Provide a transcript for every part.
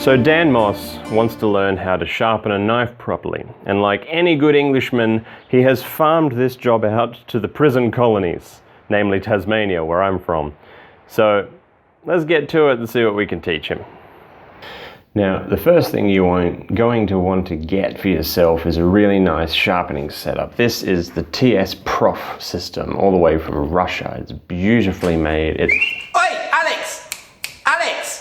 So Dan Moss wants to learn how to sharpen a knife properly, and like any good Englishman, he has farmed this job out to the prison colonies, namely Tasmania, where I'm from. So let's get to it and see what we can teach him. Now, the first thing you're going to want to get for yourself is a really nice sharpening setup. This is the TS Prof system, all the way from Russia. It's beautifully made. Hey, Alex! Alex!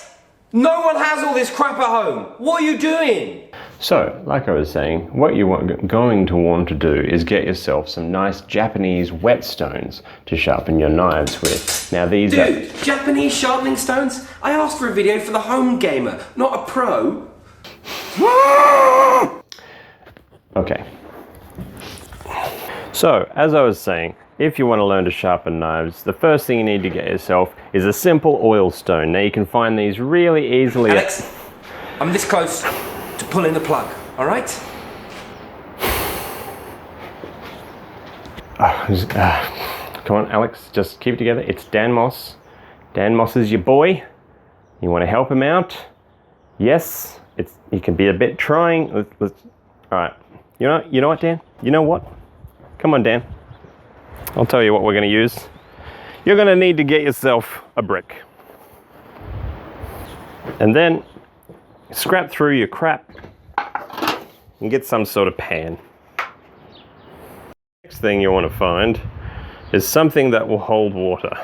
No one has all this crap at home. What are you doing? So, like I was saying, what you're going to want to do is get yourself some nice Japanese whetstones to sharpen your knives with. Now these Dude, Japanese sharpening stones? I asked for a video for the home gamer, not a pro. Okay. So, as I was saying, if you want to learn to sharpen knives, the first thing you need to get yourself is a simple oil stone. Now you can find these really easily. Alex, I'm this close to pulling the plug, all right? Come on, Alex, just keep it together. It's Dan Moss. Dan Moss is your boy. You want to help him out? Yes, he can be a bit trying. All right. You know what, Dan? You know what? Come on, Dan. I'll tell you what we're going to use. You're going to need to get yourself a brick. And then scrap through your crap and get some sort of pan. Next thing you want to find is something that will hold water.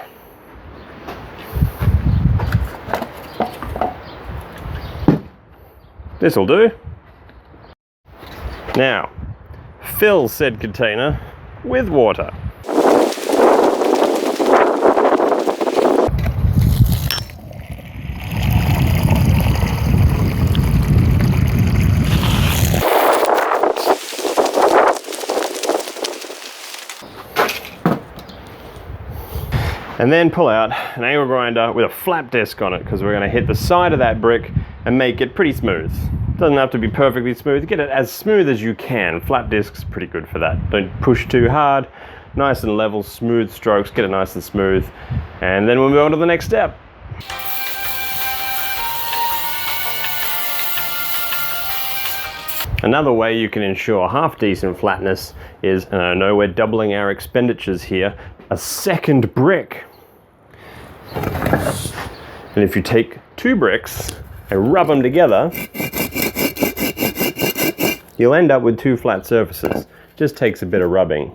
This'll do. Now, fill said container with water. And then pull out an angle grinder with a flap disc on it, because we're going to hit the side of that brick and make it pretty smooth. Doesn't have to be perfectly smooth. Get it as smooth as you can. Flap disc's pretty good for that. Don't push too hard. Nice and level, smooth strokes. Get it nice and smooth. And then we'll move on to the next step. Another way you can ensure half decent flatness is, and I know we're doubling our expenditures here, a second brick. And if you take 2 bricks and rub them together, you'll end up with 2 flat surfaces. Just takes a bit of rubbing.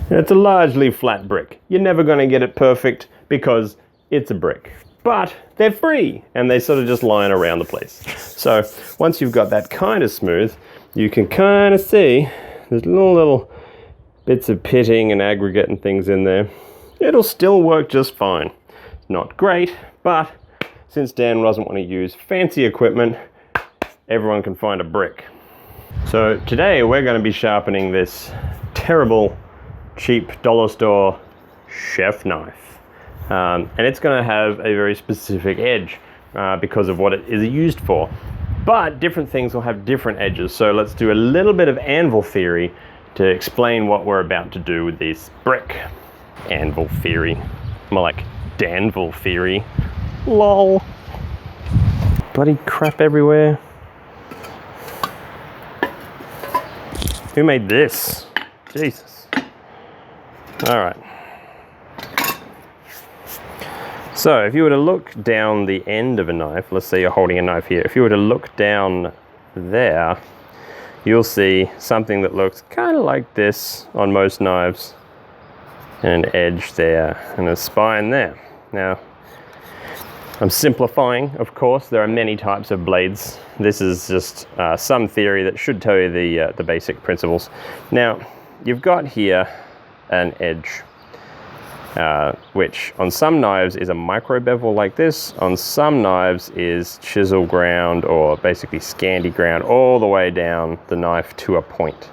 It's a largely flat brick. You're never going to get it perfect because it's a brick. But they're free and they sort of just line around the place. So once you've got that kind of smooth, you can kind of see there's little bits of pitting and aggregate and things in there. It'll still work just fine. Not great, but since Dan doesn't want to use fancy equipment, everyone can find a brick. So today we're going to be sharpening this terrible, cheap dollar store chef knife. And it's going to have a very specific edge because of what it is used for. But different things will have different edges. So let's do a little bit of anvil theory to explain what we're about to do with this brick. Anvil theory. More like Danville theory. Lol. Bloody crap everywhere. Who made this? Jesus. All right. So if you were to look down the end of a knife, let's say you're holding a knife here, if you were to look down there, you'll see something that looks kind of like this on most knives. And an edge there, and a spine there. Now, I'm simplifying, of course. There are many types of blades. This is just some theory that should tell you the basic principles. Now, you've got here an edge. Which on some knives is a micro bevel like this, on some knives is chisel ground or basically Scandi ground all the way down the knife to a point.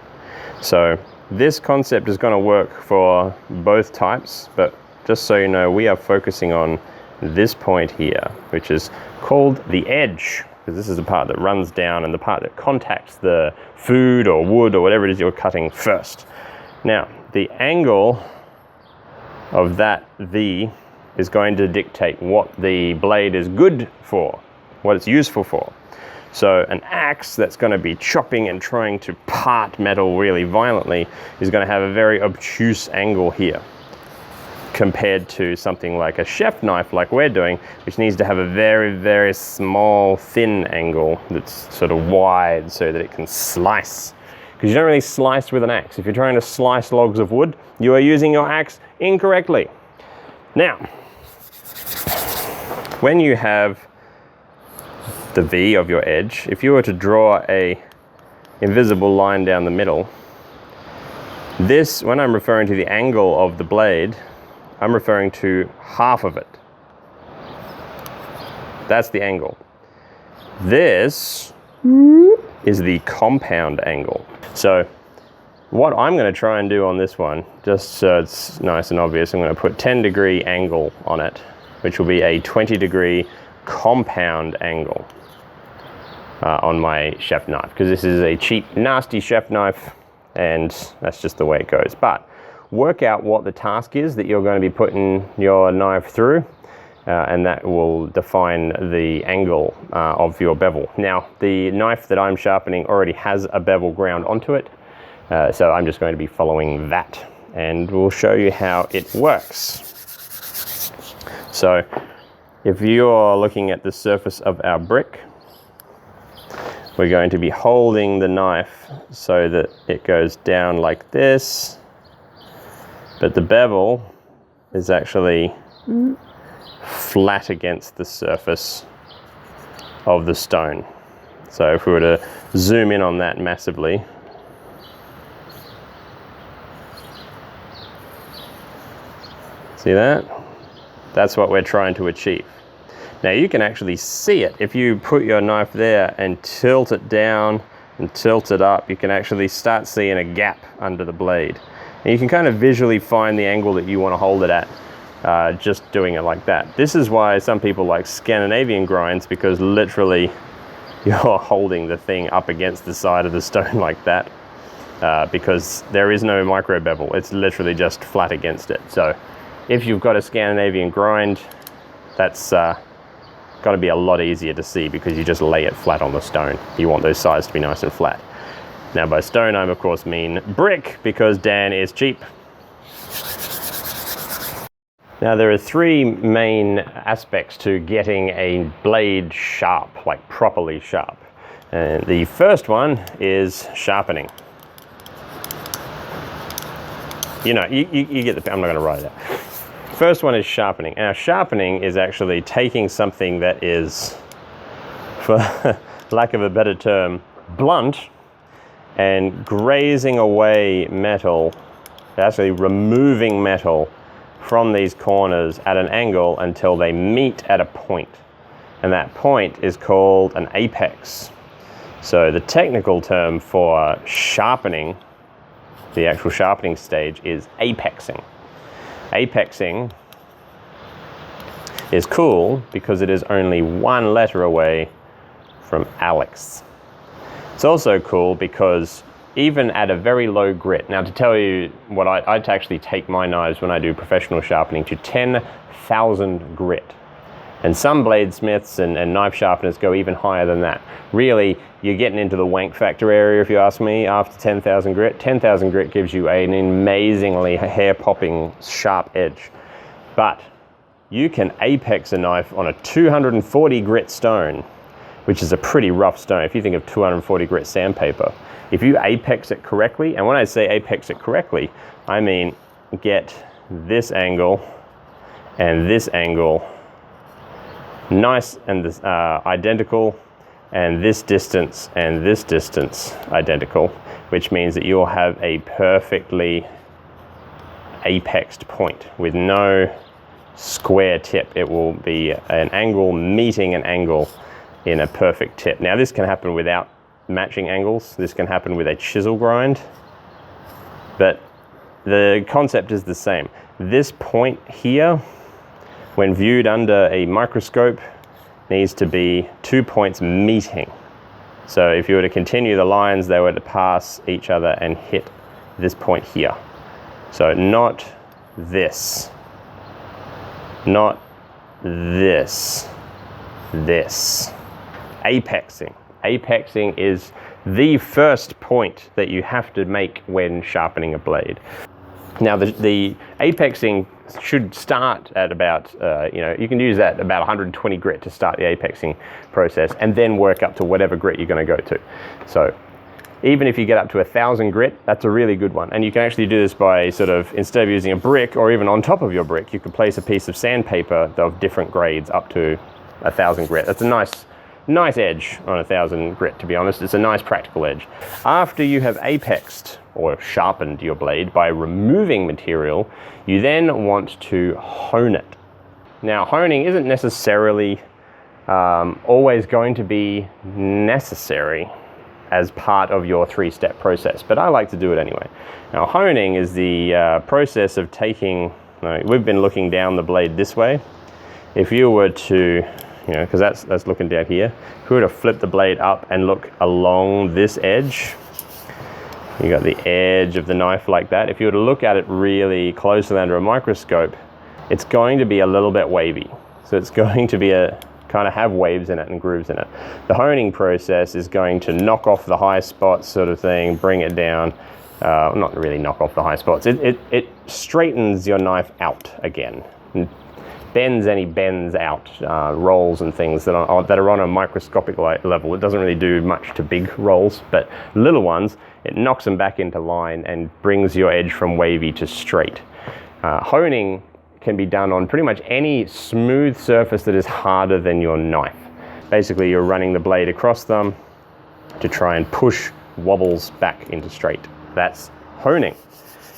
So this concept is going to work for both types, but just so you know, we are focusing on this point here, which is called the edge, because this is the part that runs down and the part that contacts the food or wood or whatever it is you're cutting first. Now, the angle of that V is going to dictate what the blade is good for, what it's useful for. So an axe that's going to be chopping and trying to part metal really violently is going to have a very obtuse angle here, compared to something like a chef knife like we're doing, which needs to have a very, very small, thin angle that's sort of wide so that it can slice. Because you don't really slice with an axe. If you're trying to slice logs of wood, you are using your axe incorrectly. Now, when you have the V of your edge, if you were to draw a invisible line down the middle, this, when I'm referring to the angle of the blade, I'm referring to half of it. That's the angle. This is the compound angle. So what I'm going to try and do on this one, just so it's nice and obvious, I'm going to put 10-degree angle on it, which will be a 20-degree compound angle on my chef knife, because this is a cheap, nasty chef knife, and that's just the way it goes. But work out what the task is that you're going to be putting your knife through, and that will define the angle of your bevel. Now, the knife that I'm sharpening already has a bevel ground onto it, so I'm just going to be following that, and we'll show you how it works. So if you're looking at the surface of our brick, we're going to be holding the knife so that it goes down like this, but the bevel is actually flat against the surface of the stone. So if we were to zoom in on that massively, see that? That's what we're trying to achieve. Now you can actually see it. If you put your knife there and tilt it down and tilt it up, you can actually start seeing a gap under the blade. And you can kind of visually find the angle that you want to hold it at, just doing it like that. This is why some people like Scandinavian grinds, because literally you're holding the thing up against the side of the stone like that, because there is no micro bevel. It's literally just flat against it. So if you've got a Scandinavian grind, that's got to be a lot easier to see, because you just lay it flat on the stone. You want those sides to be nice and flat. Now by stone, I of course mean brick, because Dan is cheap. Now there are three main aspects to getting a blade sharp, like properly sharp. And the first one is sharpening. You know, you get the, I'm not going to write it out. First one is sharpening. Now sharpening is actually taking something that is, for lack of a better term, blunt, and grazing away metal, actually removing metal from these corners at an angle until they meet at a point. And that point is called an apex. So the technical term for sharpening, the actual sharpening stage, is apexing. Apexing is cool because it is only one letter away from Alex. It's also cool because even at a very low grit, now to tell you what I actually take my knives when I do professional sharpening to 10,000 grit. And some bladesmiths and knife sharpeners go even higher than that. Really, you're getting into the wank factor area, if you ask me, after 10,000 grit. 10,000 grit gives you an amazingly hair-popping sharp edge. But you can apex a knife on a 240 grit stone, which is a pretty rough stone. If you think of 240 grit sandpaper, if you apex it correctly, and when I say apex it correctly, I mean get this angle and this angle nice and identical, and this distance identical, which means that you'll have a perfectly apexed point with no square tip. It will be an angle meeting an angle in a perfect tip. Now this can happen without matching angles. This can happen with a chisel grind, but the concept is the same. This point here, when viewed under a microscope, needs to be 2 points meeting. So if you were to continue the lines, they were to pass each other and hit this point here. So not this, not this, this. Apexing. Apexing is the first point that you have to make when sharpening a blade. Now the apexing should start at about, you can use that about 120 grit to start the apexing process, and then work up to whatever grit you're going to go to. So even if you get up to 1,000 grit, that's a really good one. And you can actually do this by sort of, instead of using a brick or even on top of your brick, you could place a piece of sandpaper of different grades up to 1,000 grit. That's a nice edge on 1,000 grit, to be honest. It's a nice practical edge. After you have apexed or sharpened your blade by removing material, you then want to hone it. Now, honing isn't necessarily always going to be necessary as part of your 3-step process, but I like to do it anyway. Now, honing is the process of taking, we've been looking down the blade this way. If you were to, because that's looking down here, if you were to flip the blade up and look along this edge, you got the edge of the knife like that. If you were to look at it really closely under a microscope, it's going to be a little bit wavy. So it's going to be kind of have waves in it and grooves in it. The honing process is going to knock off the high spots sort of thing, bring it down. Not really knock off the high spots. It straightens your knife out again. And bends any bends out, rolls and things that are on a microscopic level. It doesn't really do much to big rolls, but little ones, it knocks them back into line and brings your edge from wavy to straight. Honing can be done on pretty much any smooth surface that is harder than your knife. Basically, you're running the blade across them to try and push wobbles back into straight. That's honing.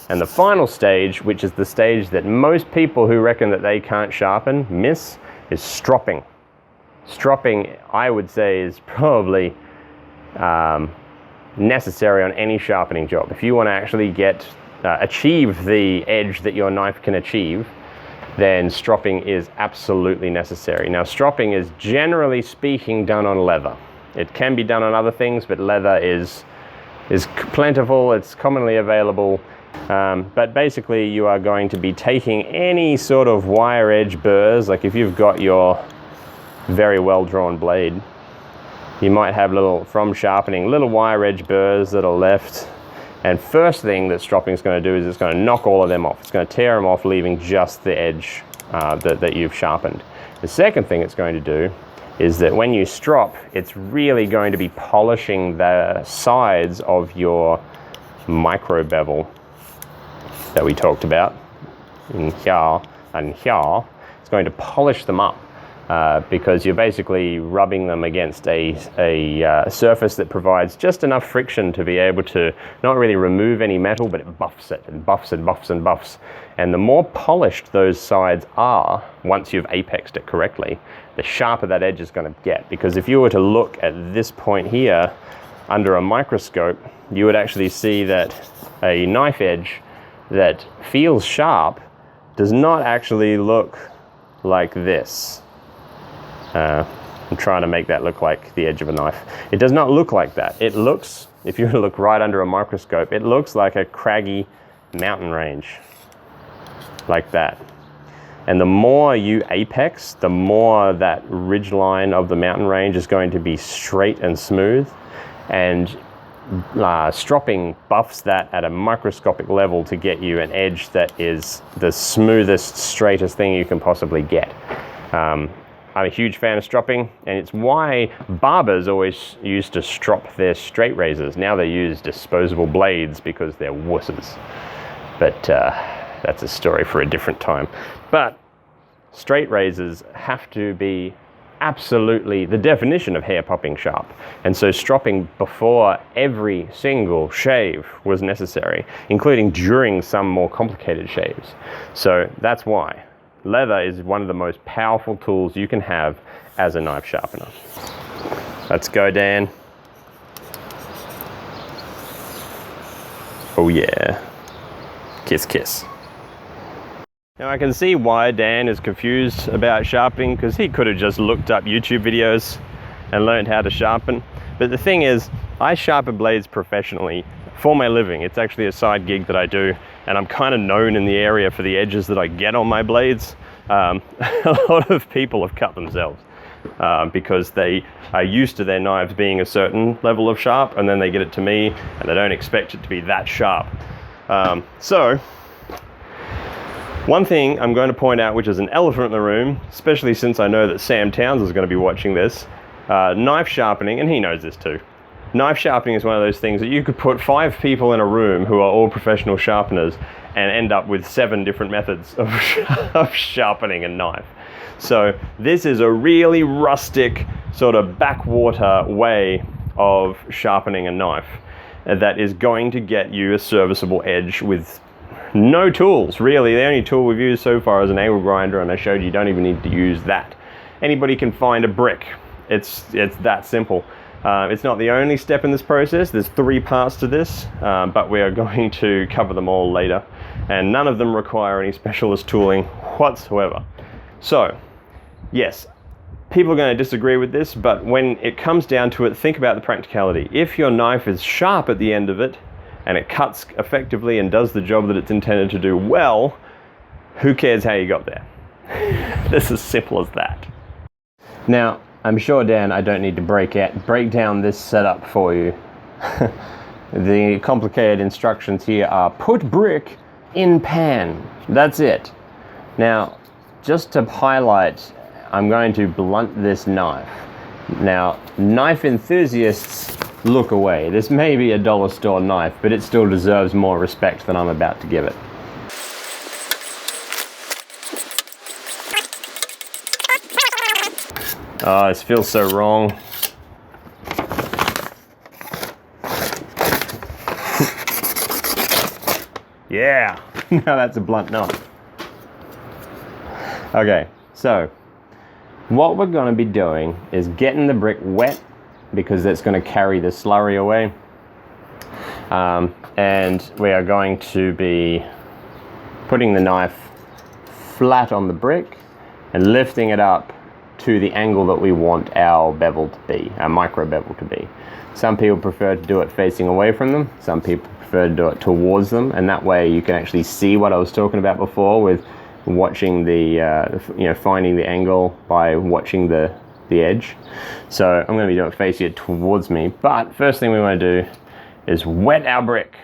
And the final stage, which is the stage that most people who reckon that they can't sharpen miss, is stropping. Stropping, I would say, is probably necessary on any sharpening job. If you want to actually achieve the edge that your knife can achieve, then stropping is absolutely necessary. Now, stropping is generally speaking done on leather. It can be done on other things, but leather is plentiful, it's commonly available. But basically you are going to be taking any sort of wire edge burrs, like if you've got your very well drawn blade, you might have from sharpening, little wire edge burrs that are left. And first thing that stropping is going to do is it's going to knock all of them off. It's going to tear them off, leaving just the edge that you've sharpened. The second thing it's going to do is that when you strop, it's really going to be polishing the sides of your micro bevel that we talked about in here and here. It's going to polish them up because you're basically rubbing them against a surface that provides just enough friction to be able to not really remove any metal, but it buffs it and buffs and buffs and buffs. And the more polished those sides are, once you've apexed it correctly, the sharper that edge is going to get. Because if you were to look at this point here under a microscope, you would actually see that a knife edge that feels sharp does not actually look like this. I'm trying to make that look like the edge of a knife. It does not look like that. It looks, if you look right under a microscope, it looks like a craggy mountain range, like that. And the more you apex, the more that ridge line of the mountain range is going to be straight and smooth. And stropping buffs that at a microscopic level to get you an edge that is the smoothest, straightest thing you can possibly get. I'm a huge fan of stropping, and it's why barbers always used to strop their straight razors. Now they use disposable blades because they're wusses. But that's a story for a different time. But straight razors have to be absolutely the definition of hair popping sharp. And so stropping before every single shave was necessary, including during some more complicated shaves. So that's why leather is one of the most powerful tools you can have as a knife sharpener. Let's go, Dan. Oh yeah. Kiss, kiss. Now I can see why Dan is confused about sharpening, because he could have just looked up YouTube videos and learned how to sharpen. But the thing is, I sharpen blades professionally for my living. It's actually a side gig that I do, and I'm kind of known in the area for the edges that I get on my blades. A lot of people have cut themselves because they are used to their knives being a certain level of sharp, and then they get it to me and they don't expect it to be that sharp. So one thing I'm going to point out, which is an elephant in the room, especially since I know that Sam Towns is going to be watching this, knife sharpening, and he knows this too. Knife sharpening is one of those things that you could put 5 people in a room who are all professional sharpeners and end up with 7 different methods of sharpening a knife. So this is a really rustic, sort of backwater way of sharpening a knife that is going to get you a serviceable edge with no tools, really. The only tool we've used so far is an angle grinder, and I showed you don't even need to use that. Anybody can find a brick. It's that simple. It's not the only step in this process. There's 3 parts to this, but we are going to cover them all later, and none of them require any specialist tooling whatsoever. So, yes, people are going to disagree with this, but when it comes down to it, think about the practicality. If your knife is sharp at the end of it, and it cuts effectively and does the job that it's intended to do well, who cares how you got there? It's as simple as that. Now, I'm sure, Dan, I don't need to break down this setup for you. The complicated instructions here are put brick in pan. That's it. Now, just to highlight, I'm going to blunt this knife. Now, knife enthusiasts, look away. This may be a dollar store knife, but it still deserves more respect than I'm about to give it. Oh, this feels so wrong. Yeah, now that's a blunt knife. Okay, so what we're going to be doing is getting the brick wet, because that's going to carry the slurry away. And we are going to be putting the knife flat on the brick and lifting it up to the angle that we want our bevel to be, our micro bevel to be. Some people prefer to do it facing away from them. Some people prefer to do it towards them, and that way you can actually see what I was talking about before with watching the, finding the angle by watching the edge. So I'm going to be doing it facing it towards me, but first thing we want to do is wet our brick.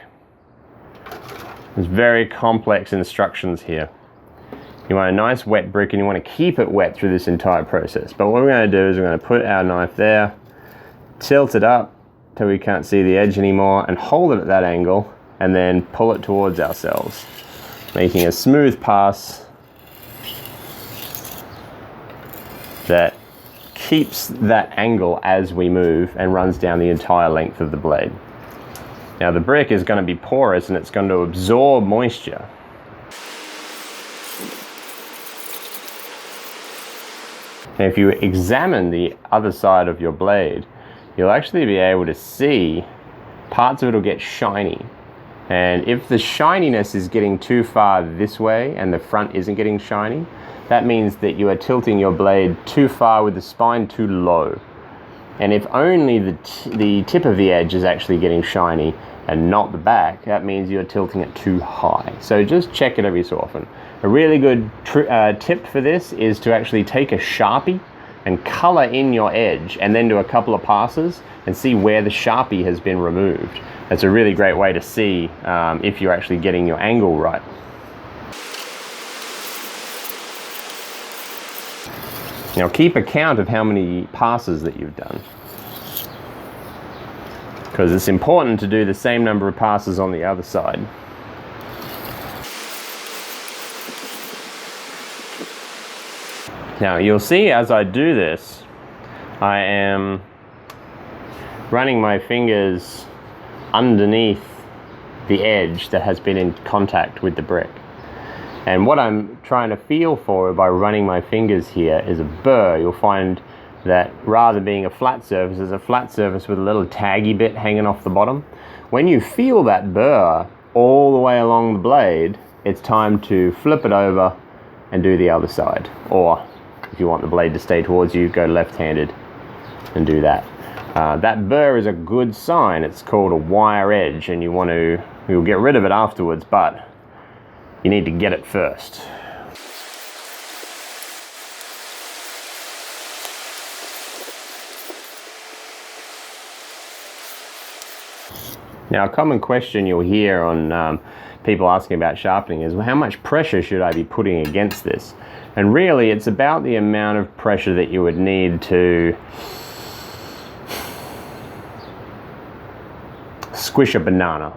There's very complex instructions here. You want a nice wet brick, and you want to keep it wet through this entire process. But what we're going to do is we're going to put our knife there, tilt it up till we can't see the edge anymore, and hold it at that angle, and then pull it towards ourselves, making a smooth pass that keeps that angle as we move and runs down the entire length of the blade. Now the brick is going to be porous, and it's going to absorb moisture. And if you examine the other side of your blade, you'll actually be able to see parts of it will get shiny. And if the shininess is getting too far this way and the front isn't getting shiny, that means that you are tilting your blade too far with the spine too low. And if only the tip of the edge is actually getting shiny and not the back, that means you're tilting it too high. So just check it every so often. A really good tip for this is to actually take a Sharpie and color in your edge, and then do a couple of passes and see where the Sharpie has been removed. That's a really great way to see if you're actually getting your angle right. Now keep a count of how many passes that you've done, because it's important to do the same number of passes on the other side. Now you'll see as I do this, I am running my fingers underneath the edge that has been in contact with the brick. And what I'm trying to feel for by running my fingers here is a burr. You'll find that rather than being a flat surface, it's a flat surface with a little taggy bit hanging off the bottom. When you feel that burr all the way along the blade, it's time to flip it over and do the other side. Or if you want the blade to stay towards you, go left-handed and do that. That burr is a good sign. It's called a wire edge, and you'll get rid of it afterwards, but you need to get it first. Now, a common question you'll hear on people asking about sharpening is, well, how much pressure should I be putting against this? And really, it's about the amount of pressure that you would need to squish a banana.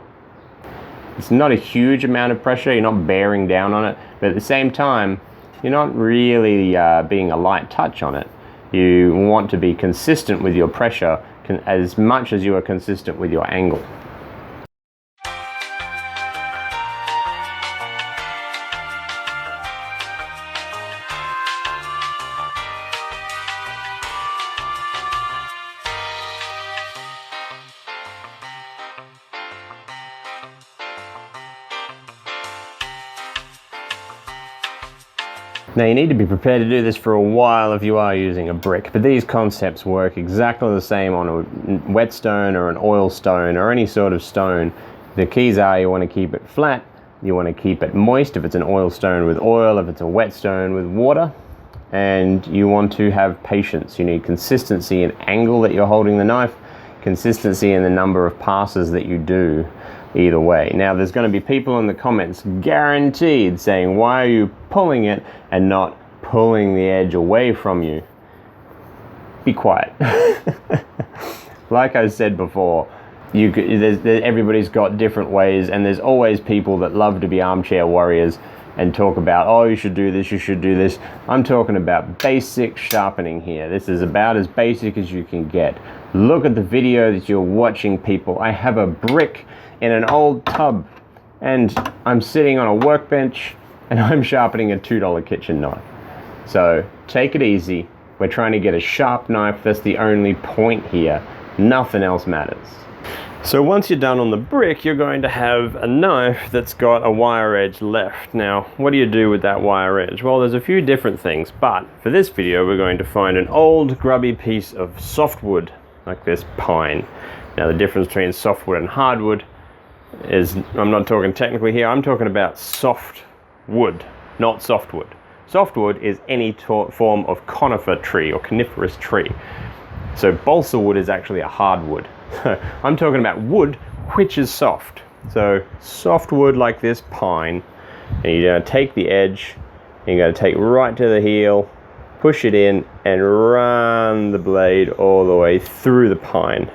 It's not a huge amount of pressure, you're not bearing down on it, but at the same time, you're not really being a light touch on it. You want to be consistent with your pressure as much as you are consistent with your angle. Now, you need to be prepared to do this for a while if you are using a brick, but these concepts work exactly the same on a whetstone or an oil stone or any sort of stone. The keys are you want to keep it flat, you want to keep it moist if it's an oil stone with oil, if it's a whetstone with water, and you want to have patience. You need consistency in angle that you're holding the knife, consistency in the number of passes that you do. Either way. Now, there's going to be people in the comments guaranteed saying, why are you pulling it and not pulling the edge away from you? Be quiet. Like I said before, everybody's got different ways, and there's always people that love to be armchair warriors and talk about, oh, you should do this, you should do this. I'm talking about basic sharpening here. This is about as basic as you can get. Look at the video that you're watching, people. I have a brick in an old tub, and I'm sitting on a workbench, and I'm sharpening a $2 kitchen knife. So take it easy. We're trying to get a sharp knife. That's the only point here. Nothing else matters. So once you're done on the brick, you're going to have a knife that's got a wire edge left. Now, what do you do with that wire edge? Well, there's a few different things, but for this video, we're going to find an old grubby piece of softwood, like this pine. Now, the difference between softwood and hardwood is, I'm not talking technically here, I'm talking about soft wood, not softwood. Softwood is any form of conifer tree or coniferous tree. So balsa wood is actually a hardwood. I'm talking about wood which is soft. So softwood like this pine, and you're going to take the edge, and you're going to take right to the heel, push it in, and run the blade all the way through the pine.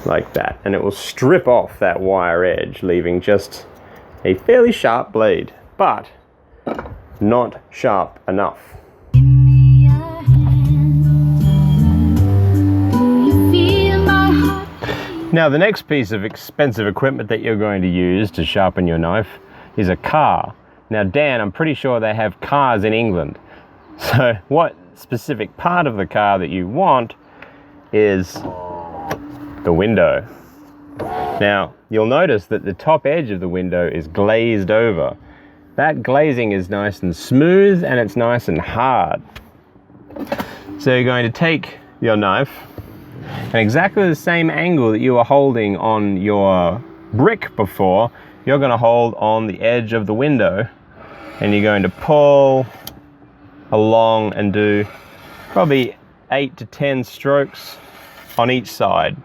Like that, and it will strip off that wire edge, leaving just a fairly sharp blade, but not sharp enough. Now, the next piece of expensive equipment that you're going to use to sharpen your knife is a car. Now, Dan, I'm pretty sure they have cars in England. So what specific part of the car that you want is the window. Now, you'll notice that the top edge of the window is glazed over. That glazing is nice and smooth, and it's nice and hard. So you're going to take your knife, and exactly the same angle that you were holding on your brick before, you're going to hold on the edge of the window, and you're going to pull along and do probably 8 to 10 strokes on each side.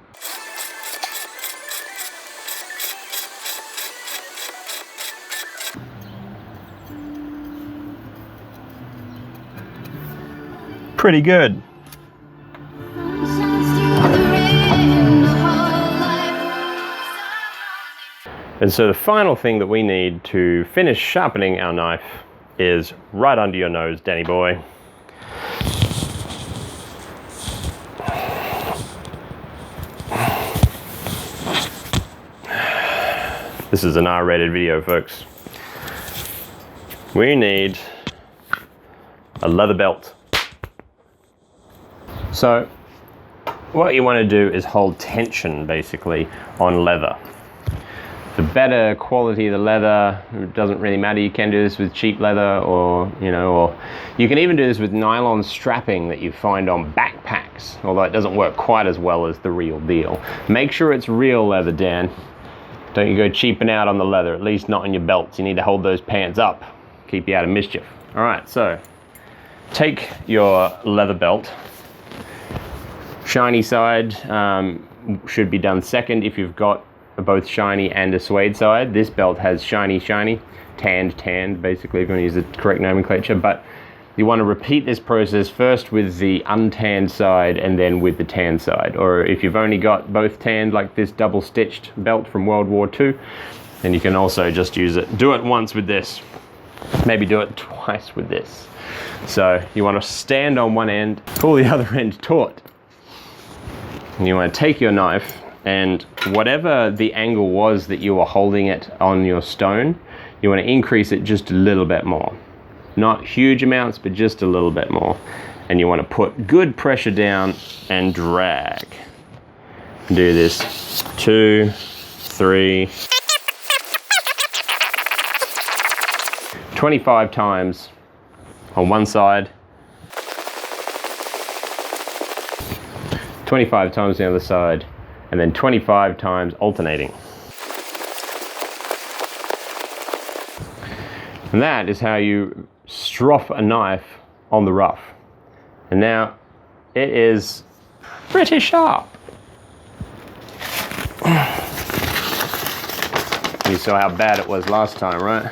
Pretty good. And so the final thing that we need to finish sharpening our knife is right under your nose, Danny boy. This is an R-rated video, folks. We need a leather belt. So what you want to do is hold tension basically on leather. The better quality of the leather, it doesn't really matter. You can do this with cheap leather, or you can even do this with nylon strapping that you find on backpacks. works, although it doesn't work quite as well as the real deal. Make sure it's real leather, Dan. Don't you go cheaping out on the leather, at least not on your belts. You need to hold those pants up, keep you out of mischief. All right, so take your leather belt. Shiny side should be done second if you've got both shiny and a suede side. This belt has shiny, tanned, basically, if you want to use the correct nomenclature. But you want to repeat this process first with the untanned side and then with the tanned side. Or if you've only got both tanned, like this double-stitched belt from World War II, then you can also just use it. Do it once with this. Maybe do it twice with this. So you want to stand on one end, pull the other end taut. And you want to take your knife, and whatever the angle was that you were holding it on your stone, you want to increase it just a little bit more. Not huge amounts, but just a little bit more. And you want to put good pressure down and drag. Do this 2, 3, 25 times on one side, 25 times on the other side, and then 25 times alternating. And that is how you strop a knife on the rough. And now it is pretty sharp. You saw how bad it was last time, right?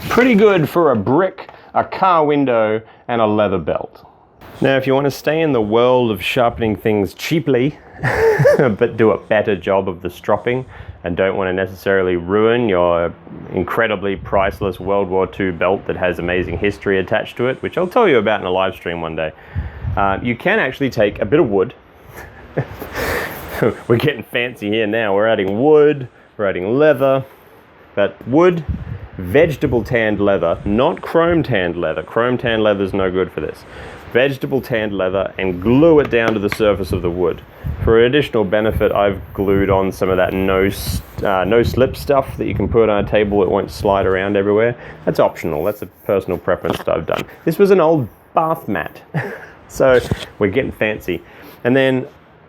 Pretty good for a brick, a car window, and a leather belt. Now, if you want to stay in the world of sharpening things cheaply, but do a better job of the stropping, and don't want to necessarily ruin your incredibly priceless World War II belt that has amazing history attached to it, which I'll tell you about in a live stream one day, you can actually take a bit of wood. We're getting fancy here now. We're adding wood, we're adding leather, but wood, vegetable tanned leather, not chrome tanned leather. Chrome tanned leather is no good for this. Vegetable tanned leather, and glue it down to the surface of the wood. For additional benefit, I've glued on some of that no slip stuff that you can put on a table. It won't slide around everywhere. That's optional. That's a personal preference that I've done. This was an old bath mat, so we're getting fancy. And then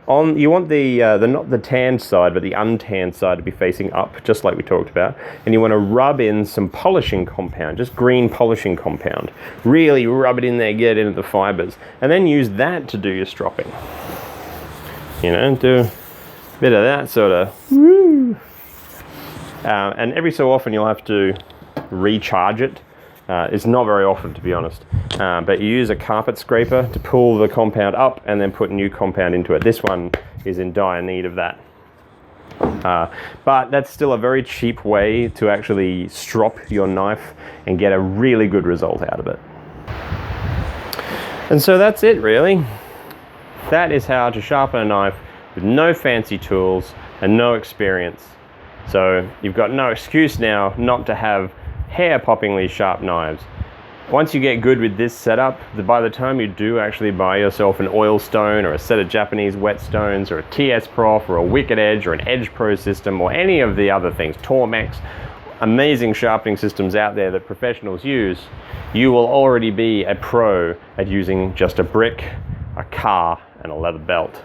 you want the not the tanned side, but the untanned side to be facing up, just like we talked about. And you want to rub in some polishing compound, just green polishing compound. Really rub it in there, get it into the fibers, and then use that to do your stropping. You know, do a bit of that sort of. Woo. And every so often you'll have to recharge it. It's not very often, to be honest, but you use a carpet scraper to pull the compound up and then put new compound into it. This one is in dire need of that. But that's still a very cheap way to actually strop your knife and get a really good result out of it. And so that's it, really. That is how to sharpen a knife with no fancy tools and no experience. So you've got no excuse now not to have hair-poppingly sharp knives. Once you get good with this setup, by the time you do actually buy yourself an oil stone or a set of Japanese whetstones or a TS Prof or a Wicked Edge or an Edge Pro system or any of the other things, Tormex, amazing sharpening systems out there that professionals use, you will already be a pro at using just a brick, a car, and a leather belt.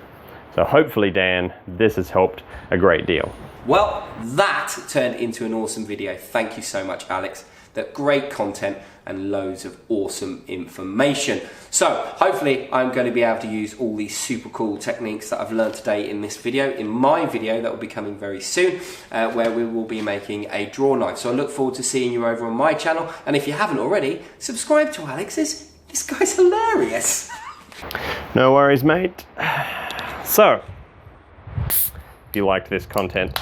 So hopefully, Dan, this has helped a great deal. Well, that turned into an awesome video. Thank you so much, Alex. That great content and loads of awesome information. So hopefully I'm going to be able to use all these super cool techniques that I've learned today in this video, in my video that will be coming very soon, where we will be making a draw knife. So I look forward to seeing you over on my channel. And if you haven't already, subscribe to Alex's. This guy's hilarious. No worries, mate. So, if you liked this content,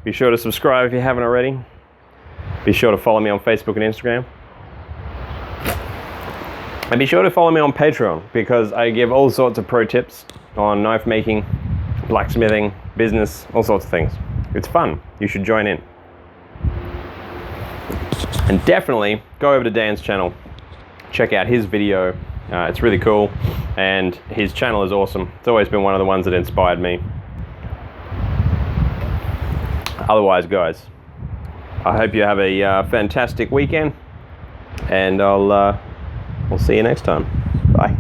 be sure to subscribe if you haven't already. Be sure to follow me on Facebook and Instagram. And be sure to follow me on Patreon, because I give all sorts of pro tips on knife making, blacksmithing, business, all sorts of things. It's fun. You should join in. And definitely go over to Dan's channel. Check out his video. It's really cool. And his channel is awesome. It's always been one of the ones that inspired me. Otherwise, guys, I hope you have a fantastic weekend, and we'll see you next time. Bye.